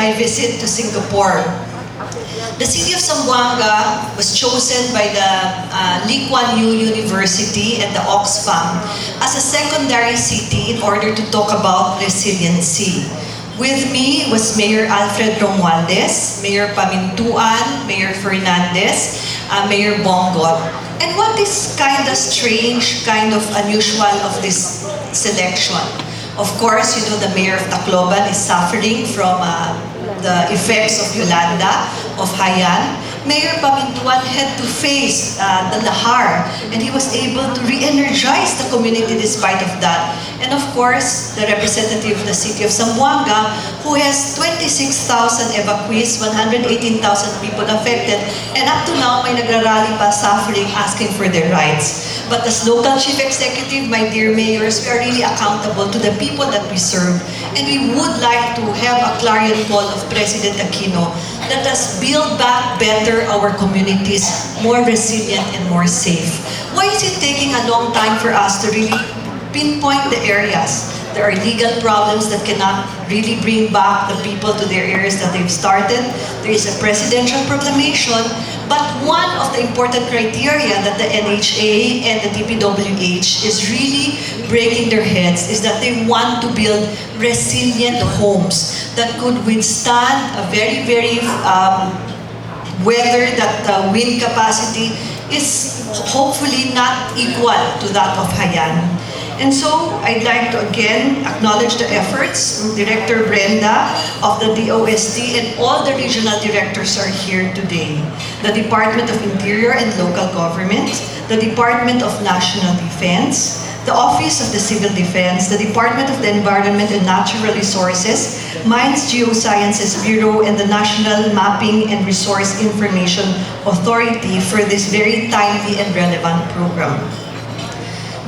my visit to Singapore. The city of Zamboanga was chosen by the Lee Kuan Yew University and the Oxfam as a secondary city in order to talk about resiliency. With me was Mayor Alfred Romualdez, Mayor Pamintuan, Mayor Fernandez, Mayor Bongot. And what is kind of strange, kind of unusual of this selection? Of course, you know the Mayor of Tacloban is suffering from the effects of Yolanda, of Haiyan. Mayor Pamintuan had to face the Lahar, and he was able to re-energize the community despite of that. And of course, the representative of the city of Zamboanga, who has 26,000 evacuees, 118,000 people affected, and up to now, may nagrarally pa suffering, asking for their rights. But as local chief executive, my dear mayors, we are really accountable to the people that we serve. And we would like to have a clarion call of President Aquino. Let us build back better our communities, more resilient and more safe. Why is it taking a long time for us to really pinpoint the areas? There are legal problems that cannot really bring back the people to their areas that they've started. There is a presidential proclamation, but one of the important criteria that the NHA and the DPWH is really breaking their heads is that they want to build resilient homes that could withstand a very, very weather that the wind capacity is hopefully not equal to that of Haiyan. And so, I'd like to again acknowledge the efforts of Director Brenda of the DOST, and all the regional directors are here today. The Department of Interior and Local Government, the Department of National Defense, the Office of the Civil Defense, the Department of the Environment and Natural Resources, Mines Geosciences Bureau, and the National Mapping and Resource Information Authority for this very timely and relevant program.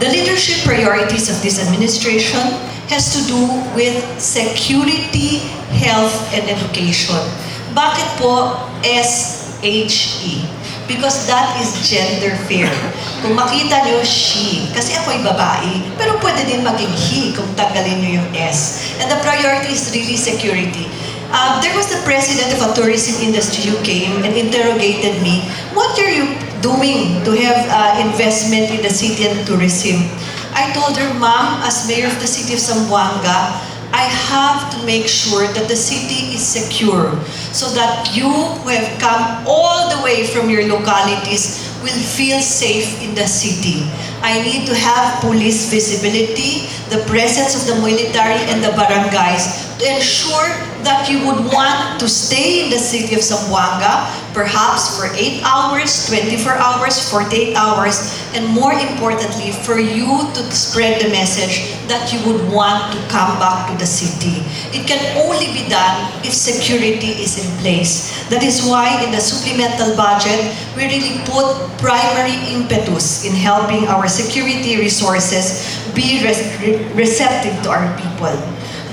The leadership priorities of this administration has to do with security, health, and education. Bakit po SHE? Because that is gender fair. Kung makita nyo, she, kasi ako'y babae, pero pwede din maging he kung tanggalin nyo yung S. And the priority is really security. There was the president of a tourism industry who came and interrogated me, what are you doing to have investment in the city and tourism? I told her, Ma'am, as mayor of the city of Zamboanga, I have to make sure that the city is secure so that you who have come all the way from your localities will feel safe in the city. I need to have police visibility, the presence of the military and the barangays to ensure that you would want to stay in the city of Zamboanga, perhaps for 8 hours, 24 hours, 48 hours, and more importantly, for you to spread the message that you would want to come back to the city. It can only be done if security is in place. That is why in the supplemental budget, we really put primary impetus in helping our security resources be receptive to our people.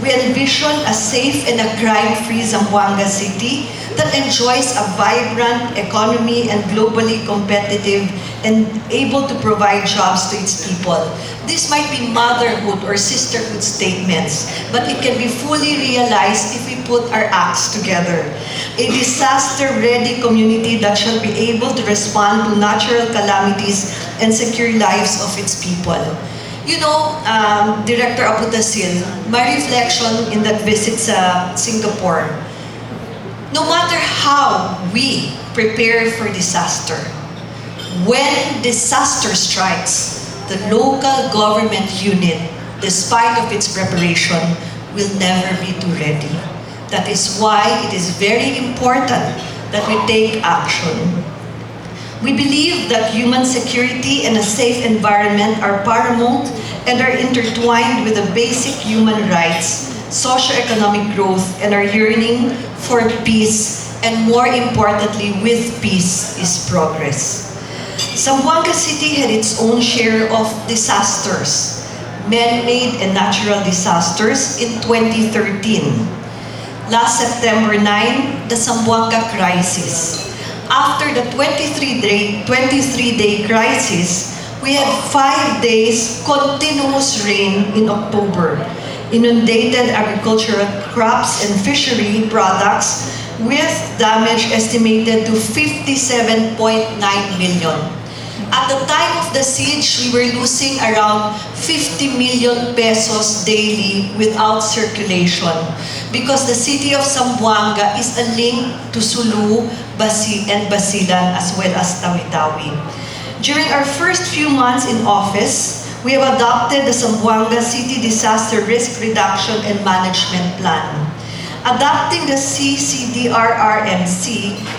We envision a safe and a crime-free Zamboanga City that enjoys a vibrant economy and globally competitive and able to provide jobs to its people. This might be motherhood or sisterhood statements, but it can be fully realized if we put our acts together. A disaster-ready community that shall be able to respond to natural calamities and secure lives of its people. You know, Director Abutasil, my reflection in that visit sa Singapore, no matter how we prepare for disaster, when disaster strikes, the local government unit, despite of its preparation, will never be too ready. That is why it is very important that we take action. We believe that human security and a safe environment are paramount and are intertwined with the basic human rights, socio-economic growth, and our yearning for peace, and more importantly, with peace is progress. Zamboanga City had its own share of disasters, man-made and natural disasters in 2013. Last September 9, the Zamboanga crisis. After the 23-day crisis, we had 5 days continuous rain in October, inundated agricultural crops and fishery products with damage estimated to 57.9 million. At the time of the siege, we were losing around 50 million pesos daily without circulation because the city of Zamboanga is a link to Sulu, and Basilan as well as Tawi-Tawi. During our first few months in office, we have adopted the Zamboanga City Disaster Risk Reduction and Management Plan. Adopting the CCDRRMC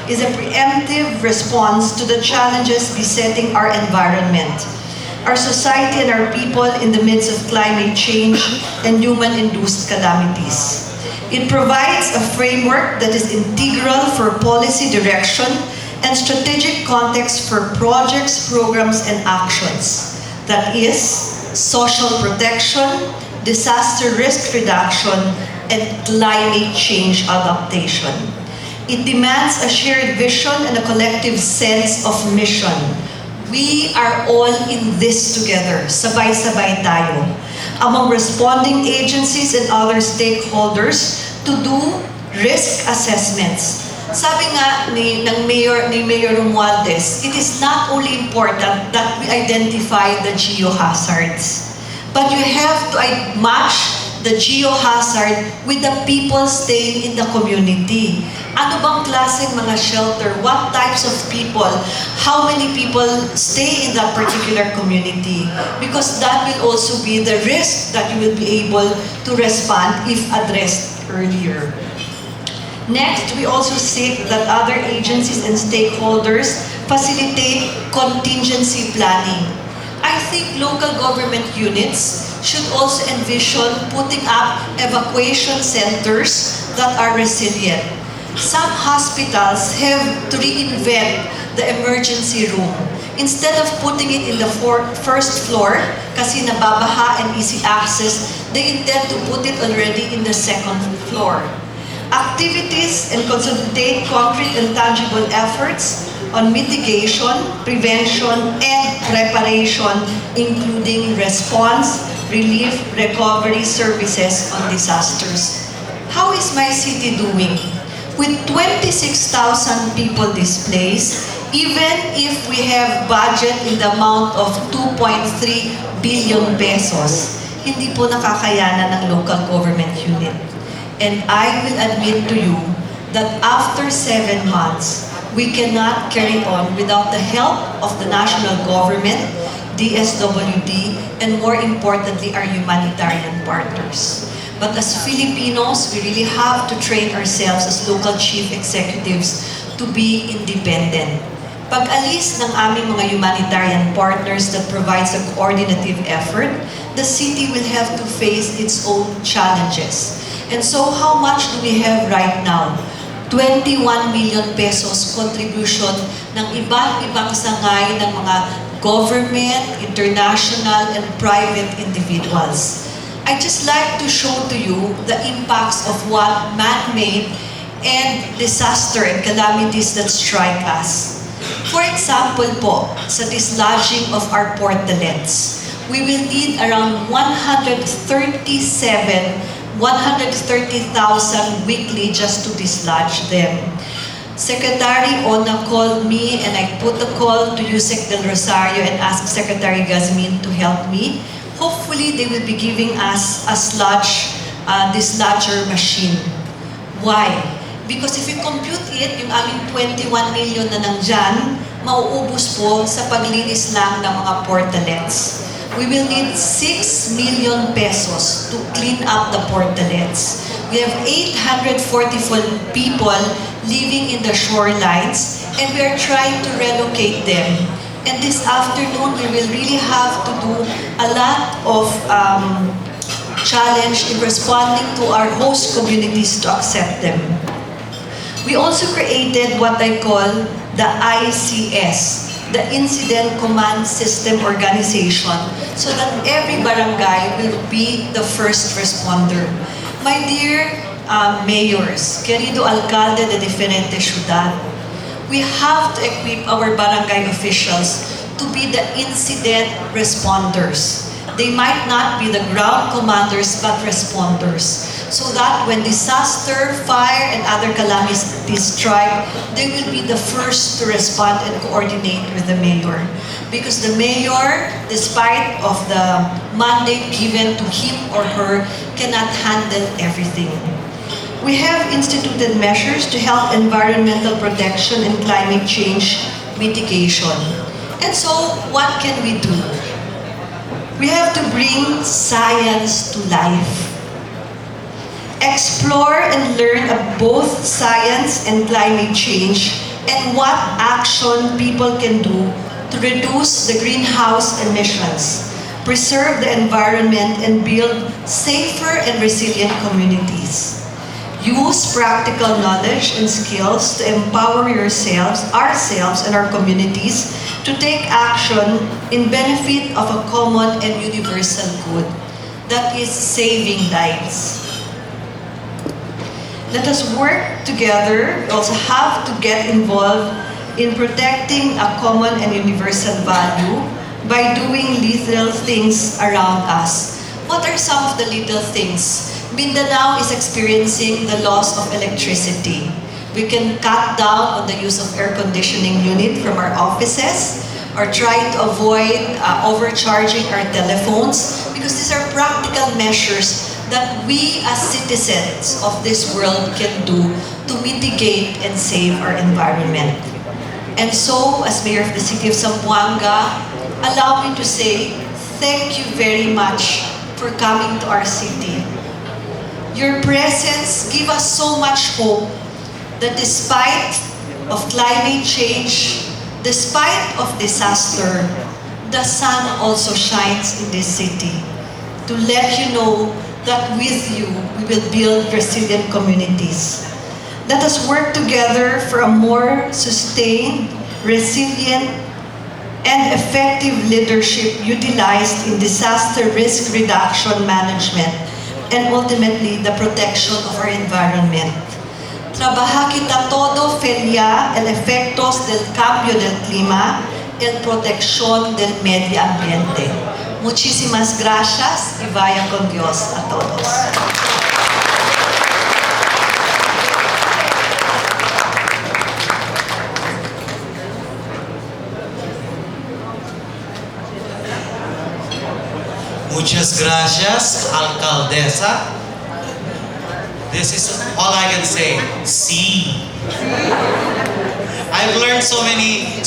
is a preemptive response to the challenges besetting our environment, our society and our people in the midst of climate change and human-induced calamities. It provides a framework that is integral for policy direction and strategic context for projects, programs, and actions. That is, social protection, disaster risk reduction, and climate change adaptation. It demands a shared vision and a collective sense of mission. We are all in this together, sabay-sabay tayo, among responding agencies and other stakeholders to do risk assessments. Sabi nga ni Mayor Romualdez, it is not only important that we identify the geohazards, but you have to match the geohazard with the people staying in the community. Ano bang klaseng mga shelter? What types of people? How many people stay in that particular community? Because that will also be the risk that you will be able to respond if addressed earlier. Next, we also seek that other agencies and stakeholders facilitate contingency planning. I think local government units should also envision putting up evacuation centers that are resilient. Some hospitals have to reinvent the emergency room. Instead of putting it in the first floor, kasi nababaha and easy access, they intend to put it already in the second floor. Activities and consolidate concrete and tangible efforts on mitigation, prevention, and preparation, including response, relief, recovery services on disasters. How is my city doing? With 26,000 people displaced, even if we have budget in the amount of 2.3 billion pesos, hindi po nakakayanan ng local government unit. And I will admit to you that after 7 months, we cannot carry on without the help of the national government, DSWD, and more importantly, our humanitarian partners. But as Filipinos, we really have to train ourselves as local chief executives to be independent. Pag-alis ng aming mga humanitarian partners that provides a coordinative effort, the city will have to face its own challenges. And so how much do we have right now? 21 million pesos contribution ng iba't ibang sangay ng mga government, international, and private individuals. I just like to show to you the impacts of what man-made and disaster and calamities that strike us. For example po, sa dislodging of our portalets, we will need around 130,000 weekly just to dislodge them. Secretary Ona called me and I put a call to Yusek Del Rosario and asked Secretary Gazmin to help me. Hopefully, they will be giving us a dislodger machine. Why? Because if you compute it, yung aming 21 million na nandyan, mauubos po sa paglinis lang ng mga portalets. We will need 6 million pesos to clean up the portalets. We have 844 people living in the shorelines and we are trying to relocate them. And this afternoon, we will really have to do a lot of challenge in responding to our host communities to accept them. We also created what I call the ICS, the Incident Command System Organization, so that every barangay will be the first responder. My dear mayors, querido alcalde de diferente ciudad, we have to equip our barangay officials to be the incident responders. They might not be the ground commanders, but responders. so that when disaster, fire, and other calamities strike, they will be the first to respond and coordinate with the mayor. Because the mayor, despite of the mandate given to him or her, cannot handle everything. We have instituted measures to help environmental protection and climate change mitigation. And so, what can we do? We have to bring science to life. Explore and learn of both science and climate change and what action people can do to reduce the greenhouse emissions, preserve the environment, and build safer and resilient communities. Use practical knowledge and skills to empower ourselves, and our communities to take action in benefit of a common and universal good, that is saving lives. Let us work together. We also have to get involved in protecting a common and universal value by doing little things around us. What are some of the little things? Mindanao is experiencing the loss of electricity. We can cut down on the use of air conditioning unit from our offices or try to avoid overcharging our telephones, because these are practical measures that we as citizens of this world can do to mitigate and save our environment. And so, as Mayor of the City of Zamboanga, allow me to say thank you very much for coming to our city. Your presence gives us so much hope that despite of climate change, despite of disaster, the sun also shines in this city to let you know that with you, we will build resilient communities. Let us work together for a more sustained, resilient, and effective leadership utilized in disaster risk reduction management and ultimately the protection of our environment. Trabaja kita todo feria el efectos del cambio del clima, el protección del medio ambiente. Muchísimas gracias y vaya con Dios a todos. Muchas gracias, alcaldesa. This is all I can say. Sí. I've learned so many